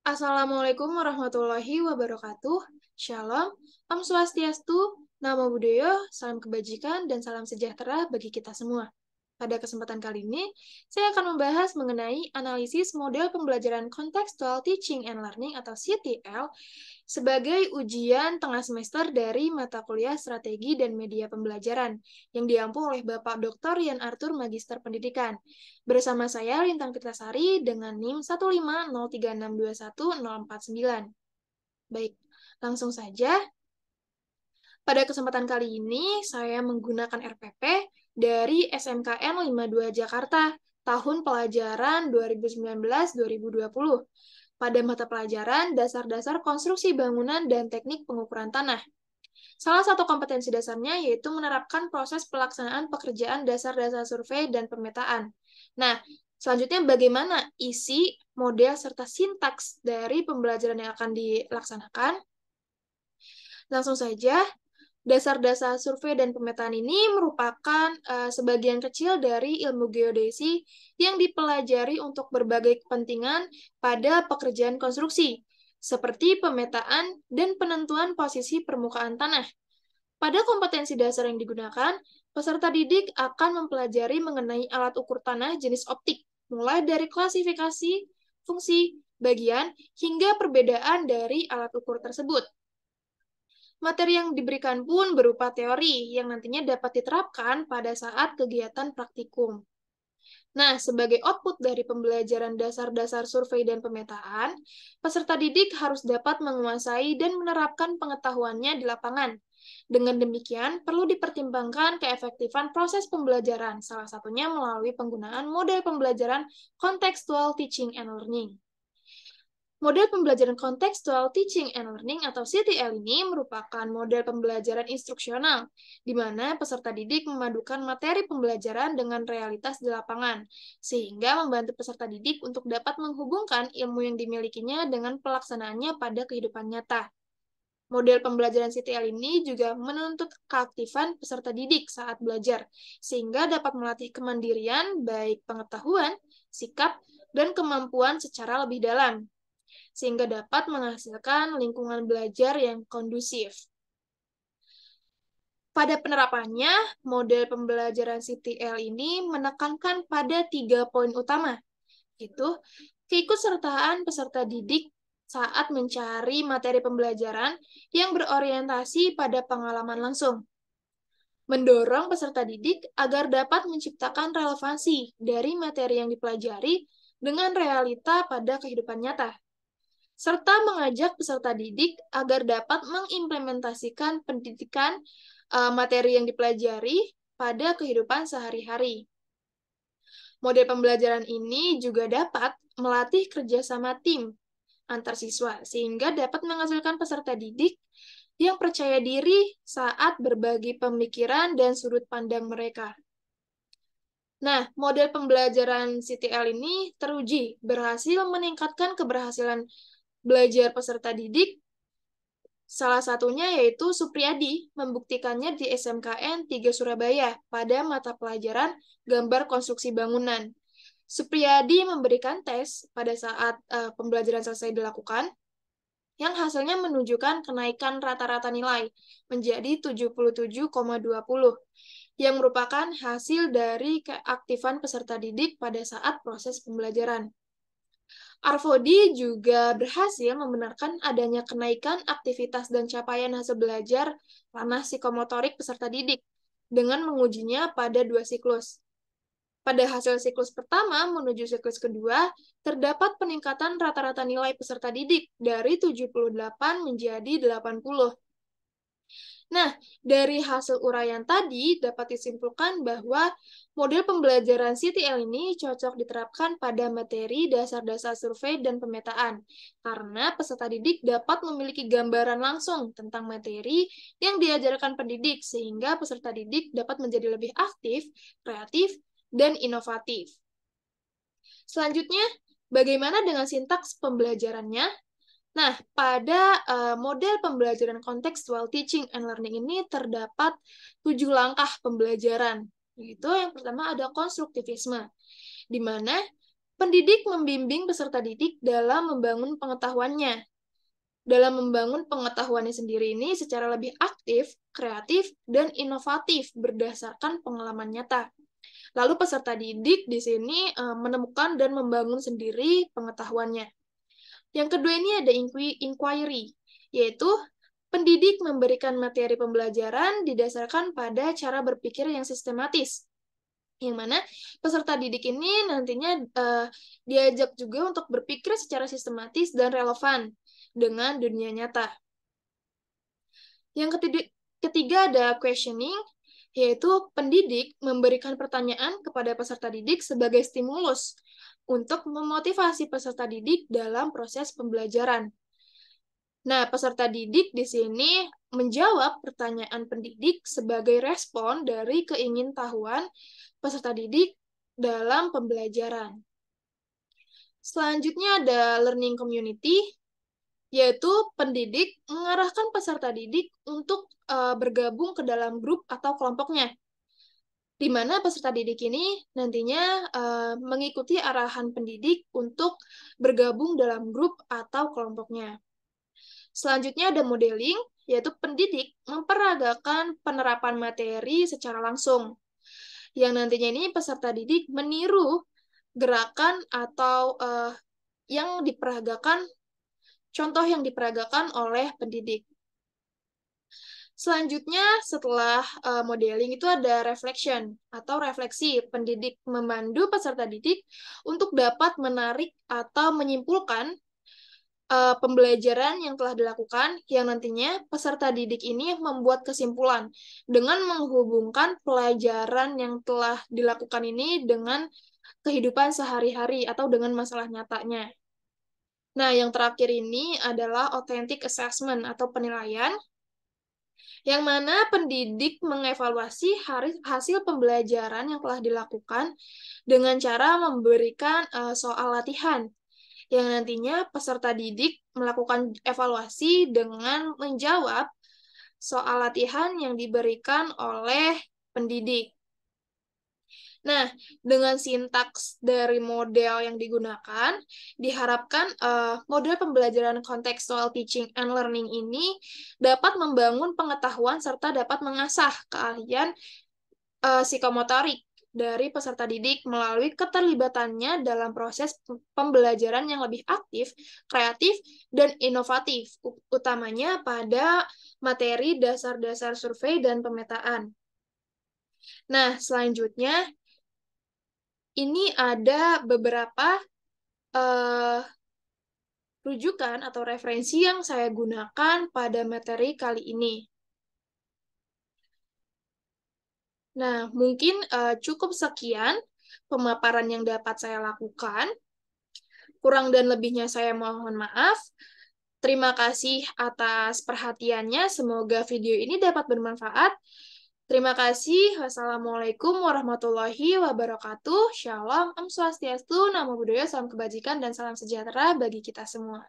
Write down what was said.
Assalamualaikum warahmatullahi wabarakatuh. Shalom, Om Swastiastu, Namo Buddhaya, salam kebajikan, dan salam sejahtera bagi kita semua. Pada kesempatan kali ini, saya akan membahas mengenai analisis model pembelajaran Contextual Teaching and Learning atau CTL sebagai ujian tengah semester dari mata kuliah Strategi dan Media Pembelajaran yang diampu oleh Bapak Dr. Yan Arthur Magister Pendidikan. Bersama saya Lintang Fitrasari dengan NIM 15036210049. Baik, langsung saja. Pada kesempatan kali ini, saya menggunakan RPP dari SMKN 52 Jakarta, tahun pelajaran 2019-2020, pada mata pelajaran Dasar-Dasar Konstruksi Bangunan dan Teknik Pengukuran Tanah. Salah satu kompetensi dasarnya yaitu menerapkan proses pelaksanaan pekerjaan dasar-dasar survei dan pemetaan. Nah, selanjutnya bagaimana isi, model, serta sintaks dari pembelajaran yang akan dilaksanakan? Langsung saja, dasar-dasar survei dan pemetaan ini merupakan sebagian kecil dari ilmu geodesi yang dipelajari untuk berbagai kepentingan pada pekerjaan konstruksi, seperti pemetaan dan penentuan posisi permukaan tanah. Pada kompetensi dasar yang digunakan, peserta didik akan mempelajari mengenai alat ukur tanah jenis optik, mulai dari klasifikasi, fungsi, bagian, hingga perbedaan dari alat ukur tersebut. Materi yang diberikan pun berupa teori yang nantinya dapat diterapkan pada saat kegiatan praktikum. Nah, sebagai output dari pembelajaran dasar-dasar survei dan pemetaan, peserta didik harus dapat menguasai dan menerapkan pengetahuannya di lapangan. Dengan demikian, perlu dipertimbangkan keefektifan proses pembelajaran, salah satunya melalui penggunaan model pembelajaran Contextual Teaching and Learning. Model pembelajaran Contextual Teaching and Learning atau CTL ini merupakan model pembelajaran instruksional, di mana peserta didik memadukan materi pembelajaran dengan realitas di lapangan, sehingga membantu peserta didik untuk dapat menghubungkan ilmu yang dimilikinya dengan pelaksanaannya pada kehidupan nyata. Model pembelajaran CTL ini juga menuntut keaktifan peserta didik saat belajar, sehingga dapat melatih kemandirian, baik pengetahuan, sikap, dan kemampuan secara lebih dalam, sehingga dapat menghasilkan lingkungan belajar yang kondusif. Pada penerapannya, model pembelajaran CTL ini menekankan pada 3 poin utama, yaitu keikutsertaan peserta didik saat mencari materi pembelajaran yang berorientasi pada pengalaman langsung, mendorong peserta didik agar dapat menciptakan relevansi dari materi yang dipelajari dengan realita pada kehidupan nyata, serta mengajak peserta didik agar dapat mengimplementasikan pendidikan materi yang dipelajari pada kehidupan sehari-hari. Model pembelajaran ini juga dapat melatih kerjasama tim antar siswa, sehingga dapat menghasilkan peserta didik yang percaya diri saat berbagi pemikiran dan sudut pandang mereka. Nah, model pembelajaran CTL ini teruji berhasil meningkatkan keberhasilan belajar peserta didik. Salah satunya yaitu Supriyadi membuktikannya di SMKN 3 Surabaya pada mata pelajaran gambar konstruksi bangunan. Supriyadi memberikan tes pada saat pembelajaran selesai dilakukan, yang hasilnya menunjukkan kenaikan rata-rata nilai menjadi 77,20, yang merupakan hasil dari keaktifan peserta didik pada saat proses pembelajaran. Arvodi juga berhasil membenarkan adanya kenaikan aktivitas dan capaian hasil belajar ranah psikomotorik peserta didik dengan mengujinya pada 2 siklus. Pada hasil siklus pertama menuju siklus kedua, terdapat peningkatan rata-rata nilai peserta didik dari 78 menjadi 80. Nah, dari hasil uraian tadi dapat disimpulkan bahwa model pembelajaran CTL ini cocok diterapkan pada materi dasar-dasar survei dan pemetaan, karena peserta didik dapat memiliki gambaran langsung tentang materi yang diajarkan pendidik, sehingga peserta didik dapat menjadi lebih aktif, kreatif, dan inovatif. Selanjutnya, bagaimana dengan sintaks pembelajarannya? Nah, pada model pembelajaran Contextual Teaching and Learning ini terdapat 7 langkah pembelajaran. Yaitu yang pertama ada konstruktivisme, di mana Pendidik membimbing peserta didik dalam membangun pengetahuannya. Dalam membangun pengetahuannya sendiri ini secara lebih aktif, kreatif, dan inovatif berdasarkan pengalaman nyata. Lalu peserta didik di sini menemukan dan membangun sendiri pengetahuannya. Yang kedua ini ada inquiry, yaitu pendidik memberikan materi pembelajaran didasarkan pada cara berpikir yang sistematis. Yang mana peserta didik ini nantinya diajak juga untuk berpikir secara sistematis dan relevan dengan dunia nyata. Yang ketiga ada questioning, yaitu pendidik memberikan pertanyaan kepada peserta didik sebagai stimulus untuk memotivasi peserta didik dalam proses pembelajaran. Nah, peserta didik di sini menjawab pertanyaan pendidik sebagai respon dari keingintahuan peserta didik dalam pembelajaran. Selanjutnya ada learning community, yaitu pendidik mengarahkan peserta didik untuk bergabung ke dalam grup atau kelompoknya, di mana peserta didik ini nantinya mengikuti arahan pendidik untuk bergabung dalam grup atau kelompoknya. Selanjutnya ada modeling, yaitu pendidik memperagakan penerapan materi secara langsung, yang nantinya ini peserta didik meniru gerakan atau yang diperagakan, contoh yang diperagakan oleh pendidik. Selanjutnya, setelah modeling itu ada reflection atau refleksi. Pendidik memandu peserta didik untuk dapat menarik atau menyimpulkan pembelajaran yang telah dilakukan, yang nantinya peserta didik ini membuat kesimpulan dengan menghubungkan pelajaran yang telah dilakukan ini dengan kehidupan sehari-hari atau dengan masalah nyatanya. Nah, yang terakhir ini adalah authentic assessment atau penilaian, yang mana pendidik mengevaluasi hasil pembelajaran yang telah dilakukan dengan cara memberikan soal latihan, yang nantinya peserta didik melakukan evaluasi dengan menjawab soal latihan yang diberikan oleh pendidik. Nah, dengan sintaks dari model yang digunakan, diharapkan model pembelajaran contextual teaching and learning ini dapat membangun pengetahuan serta dapat mengasah keahlian psikomotorik dari peserta didik melalui keterlibatannya dalam proses pembelajaran yang lebih aktif, kreatif, dan inovatif, utamanya pada materi dasar-dasar survei dan pemetaan. Nah, selanjutnya, ini ada beberapa rujukan atau referensi yang saya gunakan pada materi kali ini. Nah, mungkin cukup sekian pemaparan yang dapat saya lakukan. Kurang dan lebihnya saya mohon maaf. Terima kasih atas perhatiannya. Semoga video ini dapat bermanfaat. Terima kasih. Wassalamualaikum warahmatullahi wabarakatuh. Shalom, Om Swastiastu, Namo Buddhaya, Salam Kebajikan, dan salam sejahtera bagi kita semua.